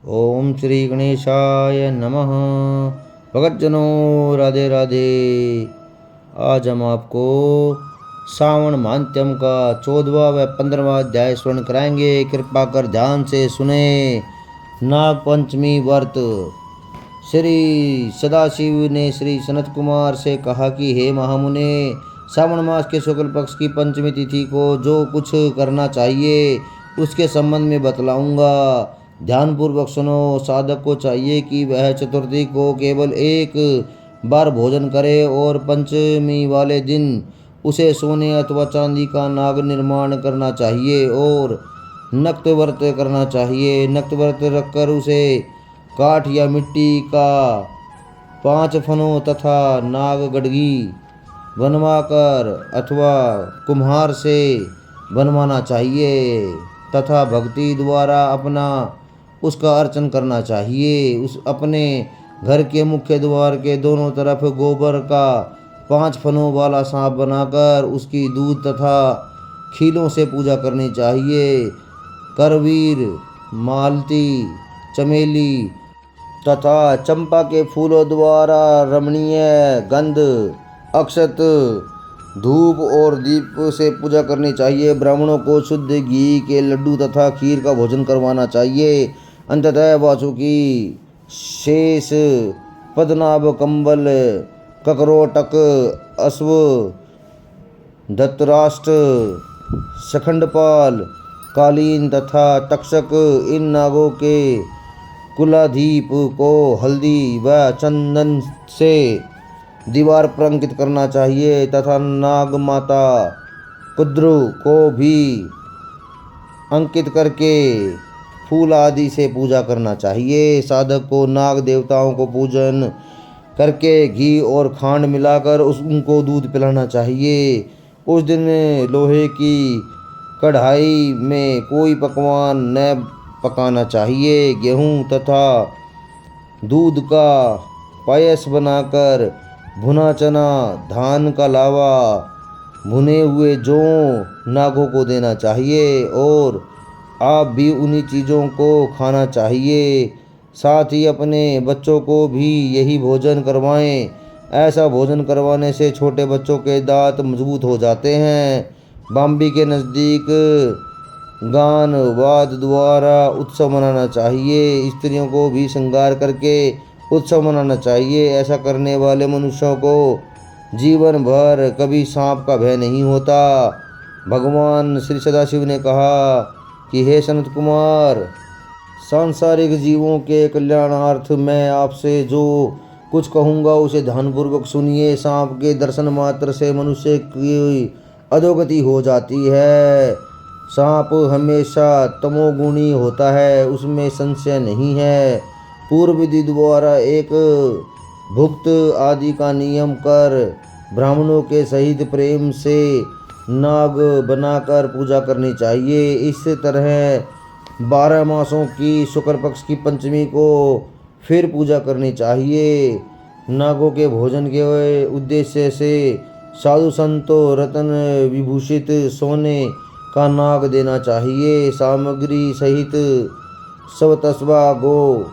ओम श्री गणेशाय नमः। भगतजनों राधे राधे। आज हम आपको श्रावण मांत्यम का 14वां व 15वां अध्याय स्वर्ण कराएंगे। कृपा कर ध्यान से सुने। नाग पंचमी व्रत। श्री सदाशिव ने श्री सनत कुमार से कहा कि हे महामुने, श्रावण मास के शुक्ल पक्ष की पंचमी तिथि को जो कुछ करना चाहिए उसके संबंध में बतलाऊंगा। ध्यानपूर्वक सुनो। साधक को चाहिए कि वह चतुर्थी को केवल एक बार भोजन करे और पंचमी वाले दिन उसे सोने अथवा चांदी का नाग निर्माण करना चाहिए और नक्त व्रत करना चाहिए। नक्त व्रत रखकर उसे काठ या मिट्टी का 5 फनों तथा नाग गड़गी बनवाकर अथवा कुम्हार से बनवाना चाहिए तथा भक्ति द्वारा उसका अर्चन करना चाहिए। उस अपने घर के मुख्य द्वार के दोनों तरफ गोबर का 5 फनों वाला सांप बनाकर उसकी दूध तथा खीलों से पूजा करनी चाहिए। करवीर, मालती, चमेली तथा चंपा के फूलों द्वारा रमणीय गंध, अक्षत, धूप और दीप से पूजा करनी चाहिए। ब्राह्मणों को शुद्ध घी के लड्डू तथा खीर का भोजन करवाना चाहिए। अंततः वासुकी, शेष, पद्मनाभ, कंबल, ककरोटक, अश्व, धतराष्ट्र, शखंडपाल, कालीन तथा तक्षक इन नागों के कुलाधीप को हल्दी व चंदन से दीवार पर अंकित करना चाहिए तथा नाग माता कुद्रु को भी अंकित करके फूल आदि से पूजा करना चाहिए। साधक को नाग देवताओं को पूजन करके घी और खांड मिलाकर उनको दूध पिलाना चाहिए। उस दिन लोहे की कढ़ाई में कोई पकवान न पकाना चाहिए। गेहूं तथा दूध का पायस बनाकर भुना चना, धान का लावा, भुने हुए जौ नागों को देना चाहिए और आप भी उन्हीं चीज़ों को खाना चाहिए। साथ ही अपने बच्चों को भी यही भोजन करवाएं। ऐसा भोजन करवाने से छोटे बच्चों के दांत मजबूत हो जाते हैं। बाम्बी के नज़दीक गान वाद द्वारा उत्सव मनाना चाहिए। स्त्रियों को भी श्रृंगार करके उत्सव मनाना चाहिए। ऐसा करने वाले मनुष्यों को जीवन भर कभी सांप का भय नहीं होता। भगवान श्री सदाशिव ने कहा कि हे सनत कुमार, सांसारिक जीवों के कल्याणार्थ मैं आपसे जो कुछ कहूँगा उसे ध्यानपूर्वक सुनिए। सांप के दर्शन मात्र से मनुष्य की अधोगति हो जाती है। सांप हमेशा तमोगुणी होता है, उसमें संशय नहीं है। पूर्व विधि द्वारा एक भुक्त आदि का नियम कर ब्राह्मणों के सहित प्रेम से नाग बनाकर पूजा करनी चाहिए। इस तरह 12 मासों की शुक्ल पक्ष की पंचमी को फिर पूजा करनी चाहिए। नागों के भोजन के उद्देश्य से साधु संतों रत्न विभूषित सोने का नाग देना चाहिए। सामग्री सहित सब तस्बा गो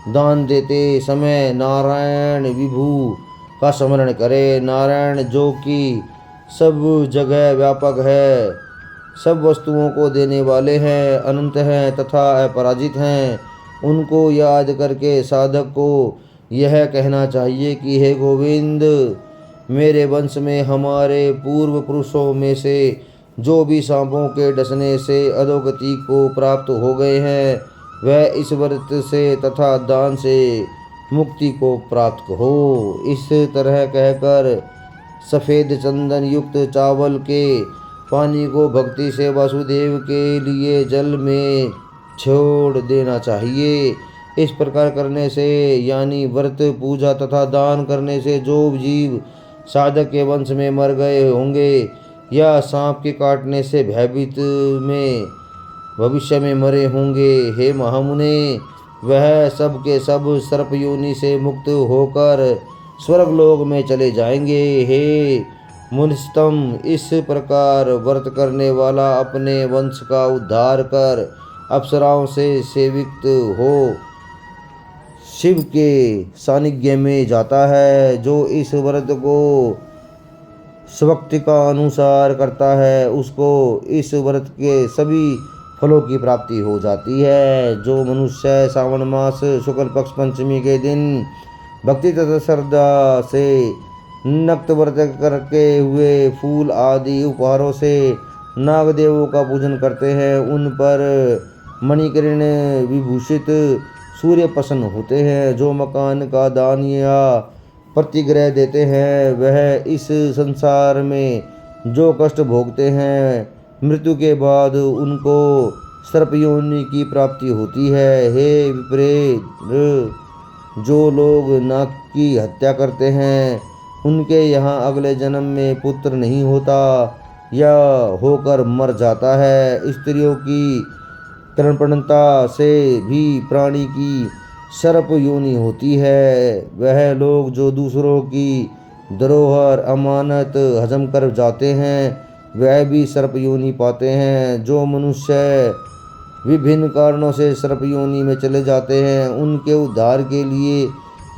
दान देते समय नारायण विभु का स्मरण करें। नारायण जो कि सब जगह व्यापक है, सब वस्तुओं को देने वाले हैं, अनंत हैं तथा अपराजित हैं, उनको याद करके साधक को यह कहना चाहिए कि हे गोविंद, मेरे वंश में हमारे पूर्व पुरुषों में से जो भी सांपों के डसने से अधोगति को प्राप्त हो गए हैं वह इस व्रत से तथा दान से मुक्ति को प्राप्त हो। इस तरह कहकर सफ़ेद चंदन युक्त चावल के पानी को भक्ति से वासुदेव के लिए जल में छोड़ देना चाहिए। इस प्रकार करने से यानी व्रत, पूजा तथा दान करने से जो जीव साधक के वंश में मर गए होंगे या सांप के काटने से भयभीत में भविष्य में मरे होंगे, हे महामुने, वह सब के सब सर्प योनि से मुक्त होकर स्वर्ग लोक में चले जाएंगे। हे मुनिस्तम, इस प्रकार व्रत करने वाला अपने वंश का उद्धार कर अप्सराओं से सेवित हो शिव के सानिध्य में जाता है। जो इस व्रत को स्वक्ति का अनुसार करता है उसको इस व्रत के सभी फलों की प्राप्ति हो जाती है। जो मनुष्य सावन मास शुक्ल पक्ष पंचमी के दिन भक्ति तथा श्रद्धा से नक्त व्रत करके हुए फूल आदि उपहारों से नागदेवों का पूजन करते हैं, उन पर मणिकिरण विभूषित सूर्य प्रसन्न होते हैं। जो मकान का दान या प्रतिग्रह देते हैं वह इस संसार में जो कष्ट भोगते हैं मृत्यु के बाद उनको सर्प योनि की प्राप्ति होती है। हे विप्रेत, जो लोग नाग की हत्या करते हैं उनके यहाँ अगले जन्म में पुत्र नहीं होता या होकर मर जाता है। स्त्रियों की तृणपणता से भी प्राणी की सर्प योनि होती है। वह लोग जो दूसरों की धरोहर अमानत हजम कर जाते हैं वह भी सर्प योनि पाते हैं। जो मनुष्य विभिन्न कारणों से सर्प योनि में चले जाते हैं उनके उद्धार के लिए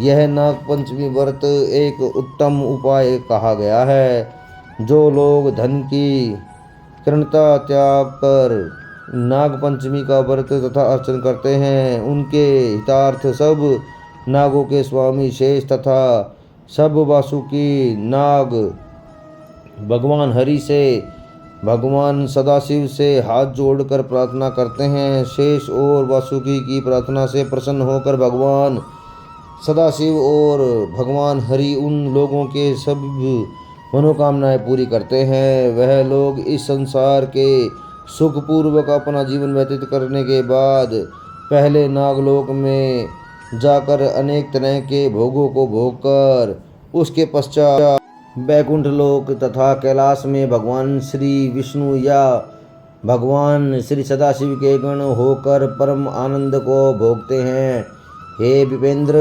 यह नाग पंचमी व्रत एक उत्तम उपाय कहा गया है। जो लोग धन की कृणता त्याग कर नाग पंचमी का व्रत तथा अर्चन करते हैं उनके हितार्थ सब नागों के स्वामी शेष तथा सब वासुकी नाग भगवान हरि से भगवान सदाशिव से हाथ जोड़कर प्रार्थना करते हैं। शेष और वासुकी की प्रार्थना से प्रसन्न होकर भगवान सदाशिव और भगवान हरि उन लोगों के सब मनोकामनाएं पूरी करते हैं। वह लोग इस संसार के सुखपूर्वक अपना जीवन व्यतीत करने के बाद पहले नागलोक में जाकर अनेक तरह के भोगों को भोगकर उसके पश्चात बैकुंठ लोक तथा कैलाश में भगवान श्री विष्णु या भगवान श्री सदाशिव के गण होकर परम आनंद को भोगते हैं। हे विपेंद्र,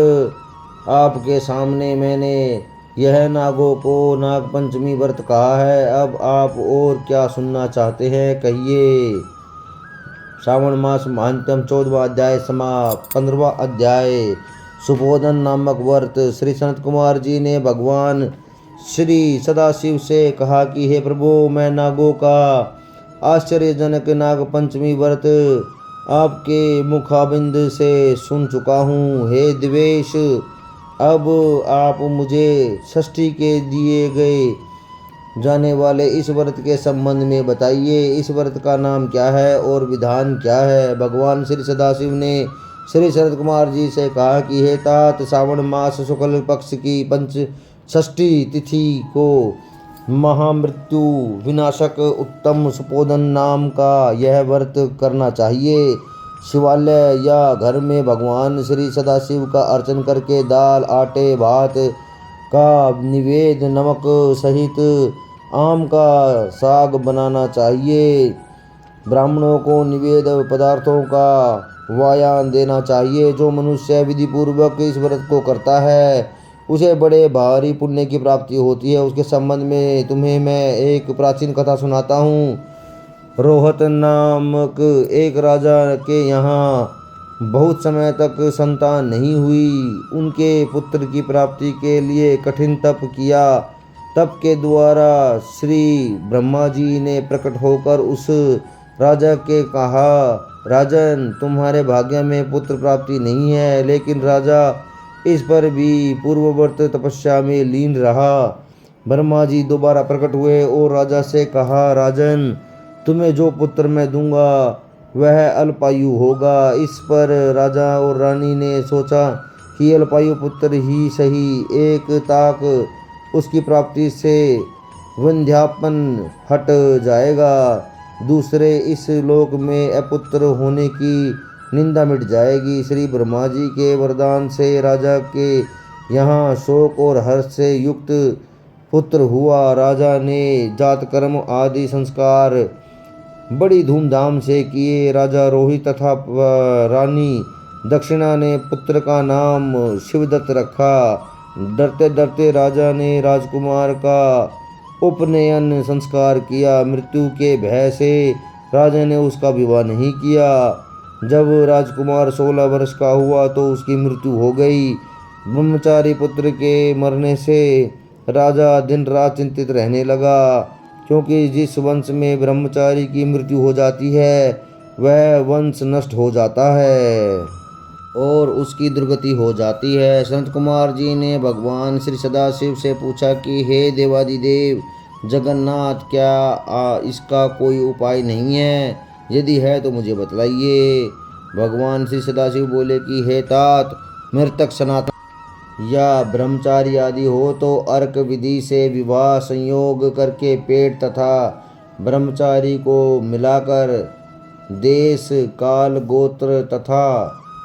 आपके सामने मैंने यह नागों को नाग पंचमी व्रत कहा है। अब आप और क्या सुनना चाहते हैं कहिए। श्रावण मास महात्म्य 14वां अध्याय समाप्त। 15वां अध्याय सुबोधन नामक व्रत। श्री सनत कुमार जी ने भगवान श्री सदाशिव से कहा कि हे प्रभु, मैं नागों का आश्चर्यजनक नाग पंचमी व्रत आपके मुखाबिंद से सुन चुका हूँ। हे दिवेश, अब आप मुझे षष्ठी के दिए गए जाने वाले इस व्रत के संबंध में बताइए। इस व्रत का नाम क्या है और विधान क्या है। भगवान श्री सदाशिव ने श्री शरद कुमार जी से कहा कि हे तात, सावन मास शुक्ल पक्ष की पंच षष्ठी तिथि को महामृत्यु विनाशक उत्तम सुपोधन नाम का यह व्रत करना चाहिए। शिवालय या घर में भगवान श्री सदाशिव का अर्चन करके दाल, आटे, भात का निवेद, नमक सहित आम का साग बनाना चाहिए। ब्राह्मणों को निवेद पदार्थों का वायान देना चाहिए। जो मनुष्य विधि पूर्वक इस व्रत को करता है उसे बड़े भारी पुण्य की प्राप्ति होती है। उसके संबंध में तुम्हें मैं एक प्राचीन कथा सुनाता हूँ। रोहत नामक एक राजा के यहाँ बहुत समय तक संतान नहीं हुई। उनके पुत्र की प्राप्ति के लिए कठिन तप किया। तप के द्वारा श्री ब्रह्मा जी ने प्रकट होकर उस राजा के कहा, राजन, तुम्हारे भाग्य में पुत्र प्राप्ति नहीं है। लेकिन राजा इस पर भी पूर्ववर्त तपस्या में लीन रहा। ब्रह्मा जी दोबारा प्रकट हुए और राजा से कहा, राजन, तुम्हें जो पुत्र मैं दूंगा वह अल्पायु होगा। इस पर राजा और रानी ने सोचा कि अल्पायु पुत्र ही सही, एक ताक उसकी प्राप्ति से वंध्यापन हट जाएगा, दूसरे इस लोक में अपुत्र होने की निंदा मिट जाएगी। श्री ब्रह्मा जी के वरदान से राजा के यहाँ शोक और हर्ष से युक्त पुत्र हुआ। राजा ने जातकर्म आदि संस्कार बड़ी धूमधाम से किए। राजा रोहित तथा रानी दक्षिणा ने पुत्र का नाम शिवदत्त रखा। डरते डरते राजा ने राजकुमार का उपनयन संस्कार किया। मृत्यु के भय से राजा ने उसका विवाह नहीं किया। जब राजकुमार 16 वर्ष का हुआ तो उसकी मृत्यु हो गई। ब्रह्मचारी पुत्र के मरने से राजा दिन रात चिंतित रहने लगा, क्योंकि जिस वंश में ब्रह्मचारी की मृत्यु हो जाती है वह वंश नष्ट हो जाता है और उसकी दुर्गति हो जाती है। संत कुमार जी ने भगवान श्री सदाशिव से पूछा कि हे देवादिदेव जगन्नाथ, क्या इसका कोई उपाय नहीं है? यदि है तो मुझे बतलाइए। भगवान श्री सदाशिव बोले कि हे तात, मृतक सनातन या ब्रह्मचारी आदि हो तो अर्क विधि से विवाह संयोग करके पेट तथा ब्रह्मचारी को मिलाकर देश काल गोत्र तथा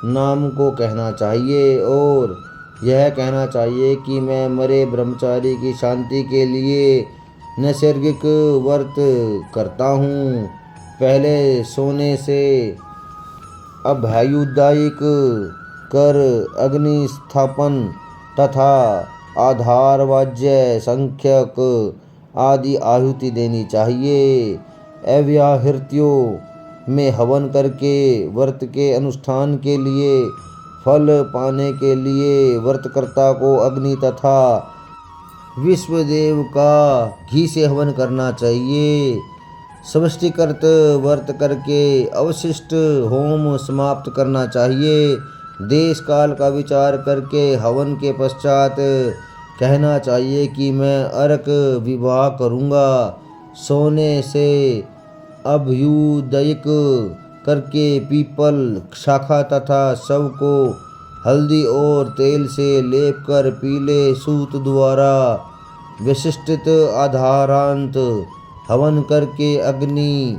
नाम को कहना चाहिए और यह कहना चाहिए कि मैं मरे ब्रह्मचारी की शांति के लिए नैसर्गिक व्रत करता हूँ। पहले सोने से अभ्युदायिक कर अग्नि स्थापन तथा आधार वाज्य संख्यक आदि आहुति देनी चाहिए। अव्याहृत्यों में हवन करके व्रत के अनुष्ठान के लिए फल पाने के लिए व्रतकर्ता को अग्नि तथा विश्वदेव का घी से हवन करना चाहिए। समष्टिकृत व्रत करके अवशिष्ट होम समाप्त करना चाहिए। देश काल का विचार करके हवन के पश्चात कहना चाहिए कि मैं अर्क विवाह करूँगा। सोने से अभ्युदयिक करके पीपल शाखा तथा शव को हल्दी और तेल से लेप कर पीले सूत द्वारा विशिष्टित आधारांत हवन करके अग्नि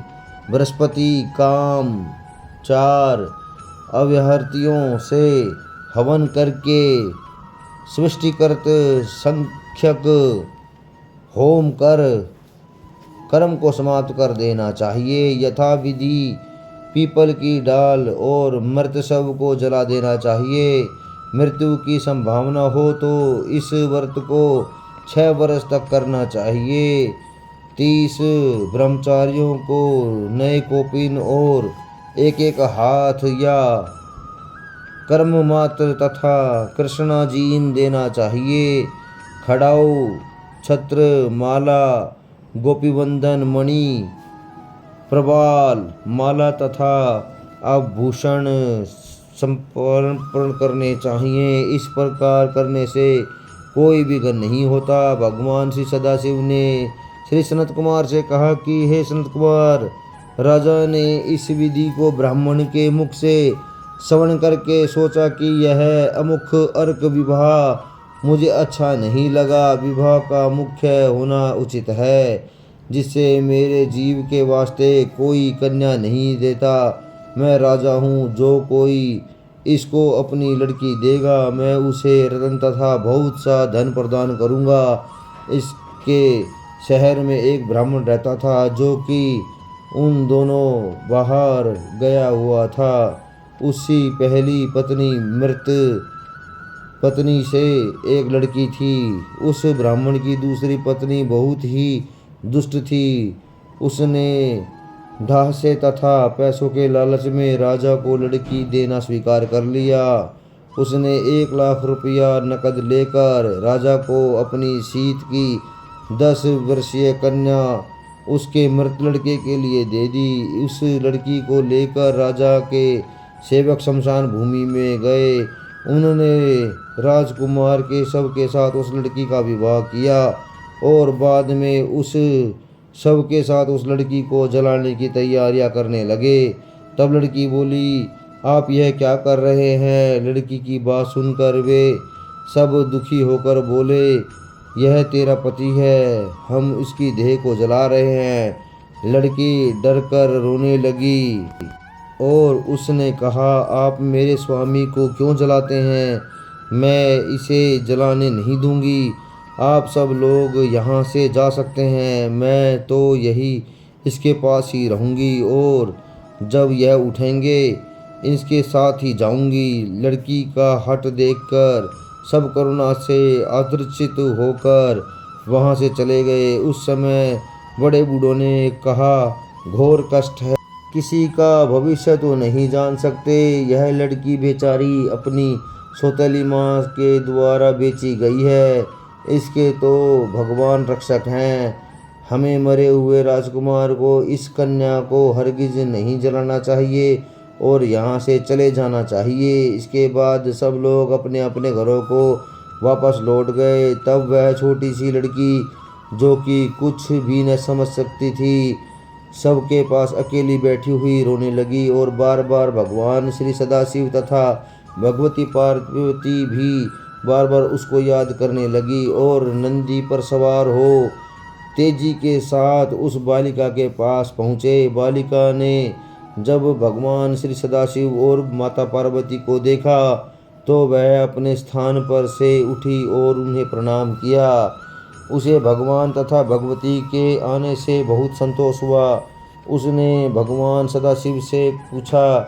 बृहस्पति काम 4 अव्याहृतियों से हवन करके सृष्टिकृत संख्यक होम कर कर्म को समाप्त कर देना चाहिए। यथा विधि पीपल की डाल और मृत शव को जला देना चाहिए। मृत्यु की संभावना हो तो इस व्रत को 6 वर्ष तक करना चाहिए। 30 ब्रह्मचारियों को नए कौपीन और एक हाथ या कर्म मात्र तथा कृष्णाजीन देना चाहिए। खड़ाऊ छत्र माला गोपीबंधन मणि प्रबाल माला तथा आभूषण समर्पण करने चाहिए। इस प्रकार करने से कोई विघ्न नहीं होता। भगवान श्री सदाशिव ने श्री सनत कुमार से कहा कि हे सनत कुमार, राजा ने इस विधि को ब्राह्मण के मुख से श्रवण करके सोचा कि यह अमुख अर्क विवाह मुझे अच्छा नहीं लगा। विवाह का मुख्य होना उचित है, जिससे मेरे जीव के वास्ते कोई कन्या नहीं देता। मैं राजा हूँ, जो कोई इसको अपनी लड़की देगा मैं उसे रत्न तथा बहुत सा धन प्रदान करूँगा। इसके शहर में एक ब्राह्मण रहता था, जो कि उन दोनों बाहर गया हुआ था। उसकी पहली पत्नी मृत पत्नी से एक लड़की थी। उस ब्राह्मण की दूसरी पत्नी बहुत ही दुष्ट थी। उसने ढाह से तथा पैसों के लालच में राजा को लड़की देना स्वीकार कर लिया। उसने 1 लाख रुपया नकद लेकर राजा को अपनी शीत की 10 वर्षीय कन्या उसके मृत लड़के के लिए दे दी। उस लड़की को लेकर राजा के सेवक शमशान भूमि में गए। उन्होंने राजकुमार के शव के साथ उस लड़की का विवाह किया और बाद में उस शव के साथ उस लड़की को जलाने की तैयारियां करने लगे। तब लड़की बोली, आप यह क्या कर रहे हैं? लड़की की बात सुनकर वे सब दुखी होकर बोले, यह तेरा पति है, हम इसकी देह को जला रहे हैं। लड़की डरकर रोने लगी और उसने कहा, आप मेरे स्वामी को क्यों जलाते हैं? मैं इसे जलाने नहीं दूंगी। आप सब लोग यहाँ से जा सकते हैं, मैं तो यही इसके पास ही रहूँगी और जब यह उठेंगे इसके साथ ही जाऊँगी। लड़की का हठ देखकर सब करुणा से आदर्शित होकर वहाँ से चले गए। उस समय बड़े बूढ़ों ने कहा, घोर कष्ट है, किसी का भविष्य तो नहीं जान सकते। यह लड़की बेचारी अपनी सौतेली माँ के द्वारा बेची गई है। इसके तो भगवान रक्षक हैं। हमें मरे हुए राजकुमार को, इस कन्या को हरगिज नहीं जलाना चाहिए और यहाँ से चले जाना चाहिए। इसके बाद सब लोग अपने अपने घरों को वापस लौट गए। तब वह छोटी सी लड़की, जो कि कुछ भी न समझ सकती थी, सबके पास अकेली बैठी हुई रोने लगी और बार बार भगवान श्री सदाशिव तथा भगवती पार्वती भी बार बार उसको याद करने लगी और नंदी पर सवार हो तेजी के साथ उस बालिका के पास पहुँचे। बालिका ने जब भगवान श्री सदाशिव और माता पार्वती को देखा तो वह अपने स्थान पर से उठी और उन्हें प्रणाम किया। उसे भगवान तथा भगवती के आने से बहुत संतोष हुआ। उसने भगवान सदाशिव से पूछा,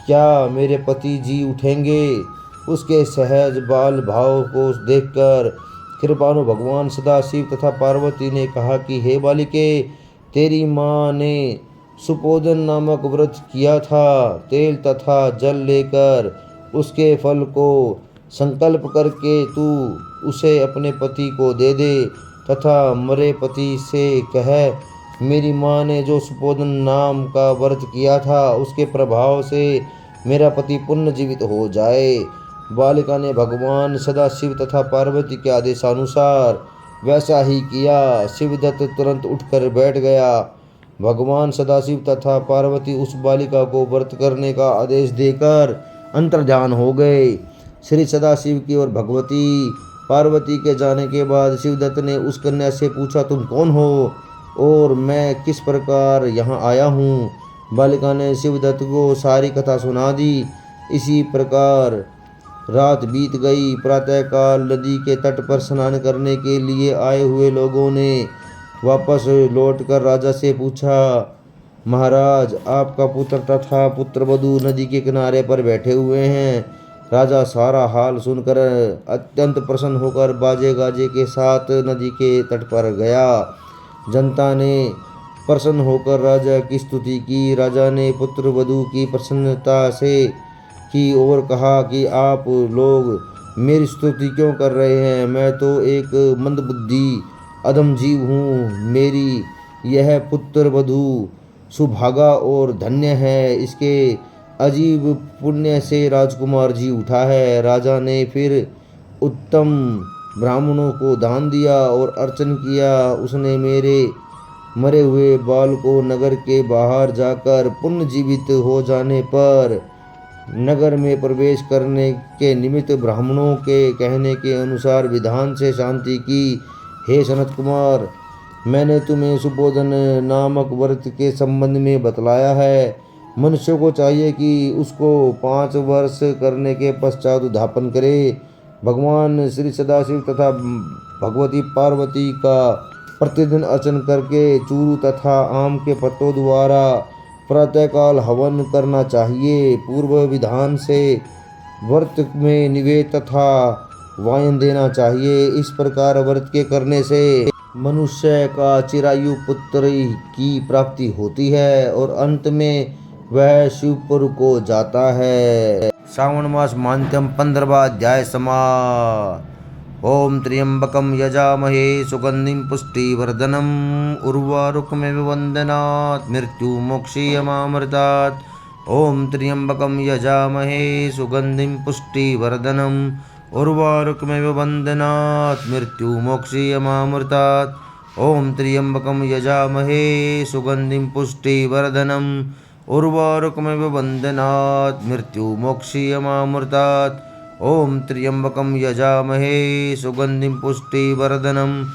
क्या मेरे पति जी उठेंगे? उसके सहज बाल भाव को देखकर कृपाणु भगवान सदाशिव तथा पार्वती ने कहा कि हे बालिके, तेरी माँ ने सुपोदन नामक व्रत किया था। तेल तथा जल लेकर उसके फल को संकल्प करके तू उसे अपने पति को दे दे तथा मरे पति से कह, मेरी माँ ने जो सुपोदन नाम का व्रत किया था उसके प्रभाव से मेरा पति पुनर्जीवित हो जाए। बालिका ने भगवान सदाशिव तथा पार्वती के आदेशानुसार वैसा ही किया। शिवदत्त तुरंत उठकर बैठ गया। भगवान सदाशिव तथा पार्वती उस बालिका को व्रत करने का आदेश देकर अंतर्ध्यान हो गए। श्री सदाशिव की और भगवती पार्वती के जाने के बाद शिवदत्त ने उस कन्या से पूछा, तुम कौन हो और मैं किस प्रकार यहाँ आया हूँ? बालिका ने शिवदत्त को सारी कथा सुना दी। इसी प्रकार रात बीत गई। प्रातःकाल नदी के तट पर स्नान करने के लिए आए हुए लोगों ने वापस लौटकर राजा से पूछा, महाराज, आपका पुत्र तथा पुत्रवधू नदी के किनारे पर बैठे हुए हैं। राजा सारा हाल सुनकर अत्यंत प्रसन्न होकर बाजे गाजे के साथ नदी के तट पर गया। जनता ने प्रसन्न होकर राजा की स्तुति की। राजा ने पुत्र वधू की प्रसन्नता से की और कहा कि आप लोग मेरी स्तुति क्यों कर रहे हैं? मैं तो एक मंदबुद्धि अधम जीव हूँ। मेरी यह पुत्र वधू सुभागा और धन्य है। इसके अजीब पुण्य से राजकुमार जी उठा है। राजा ने फिर उत्तम ब्राह्मणों को दान दिया और अर्चन किया। उसने मेरे मरे हुए बाल को नगर के बाहर जाकर पुनर्जीवित हो जाने पर नगर में प्रवेश करने के निमित्त ब्राह्मणों के कहने के अनुसार विधान से शांति की। हे सनत कुमार, मैंने तुम्हें सुपोदन नामक व्रत के संबंध में बतलाया है। मनुष्य को चाहिए कि उसको 5 वर्ष करने के पश्चात उद्यापन करे। भगवान श्री सदाशिव तथा भगवती पार्वती का प्रतिदिन अर्चन करके चूरू तथा आम के पत्तों द्वारा प्रातःकाल हवन करना चाहिए। पूर्व विधान से व्रत में निवेद तथा वायन देना चाहिए। इस प्रकार व्रत के करने से मनुष्य का चिरायु पुत्र की प्राप्ति होती है और अंत में वह शिवपुर को जाता है। श्रावण मास मान्यम 15वां अध्याय समाप्त। ओम त्र्यंबकम यजामहे सुगंधिं पुष्टिवर्धनम् उर्वारुकमिव वन्दनात् मृत्युमोक्षीयमामृतात्। ओम त्र्यंबकम यजामहे सुगंधिं पुष्टिवर्धनम् उर्वारुकमिव वन्दनात् मृत्युमोक्षीयमामृतात्। ओम त्र्यंबकम यजामहे सुगंधिं पुष्टिवर्धनम् उर्वारुकमिव वन्दनात् मृत्युमोक्षीयमामृतात्। ओम त्र्यंबकम यजामहे सुगंधिं पुष्टिवर्धनम्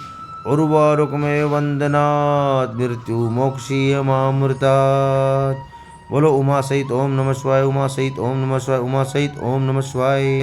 उर्वारुकमिव वन्दनात् मृत्युमोक्षीयमामृतात्। बोलो उमा सहित ओम नमः शिवाय, उमा सहित ओम नमः शिवाय, उमा सहित ओम नमः शिवाय।